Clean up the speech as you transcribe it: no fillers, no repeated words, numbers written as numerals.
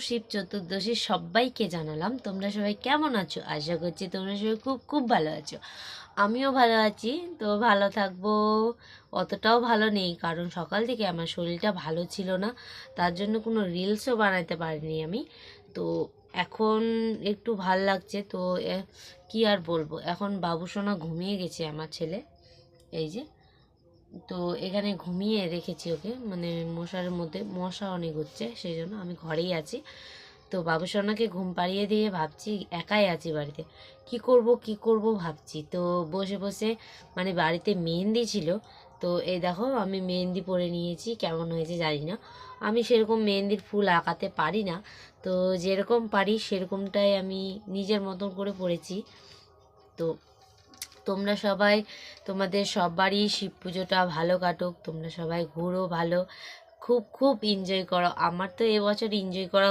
শিব চতুর্দশী সবাইকে জানালাম। তোমরা সবাই কেমন আছো? আশা করছি তোমরা সবাই খুব খুব ভালো আছো। আমিও ভালো আছি। তো ভালো থাকবো, অতটাও ভালো নেই, কারণ সকাল থেকে আমার শরীরটা ভালো ছিল না, তার জন্য কোনো রিলসও বানাতে পারিনি আমি। তো এখন একটু ভাল লাগছে। তো কি আর বলবো, এখন বাবুসোনা ঘুমিয়ে গেছে আমার ছেলে, এই যে। তো এখানে ঘুমিয়ে রেখেছি ওকে, মানে মশার মধ্যে মশা অনেক হচ্ছে, সেই জন্য আমি ঘরেই আছি। তো বাবুসোনাকে ঘুম পাড়িয়ে দিয়ে ভাবছি, একাই আছি বাড়িতে, কি করব ভাবছি। তো বসে বসে, মানে বাড়িতে মেহেন্দি ছিল, তো এই দেখো আমি মেহেন্দি পরে নিয়েছি, কেমন হয়েছে জানি না। আমি সেরকম মেহেন্দির ফুল আঁকাতে পারি না, তো যেরকম পারি সেরকমটাই আমি নিজের মতন করে পড়েছি। তো তোমরা সবাই, তোমাদের সবারই শিব পুজোটা ভালো কাটুক, তোমরা সবাই ঘুরো ভালো, খুব খুব এনজয় করো। আমার তো এবছর এনজয় করা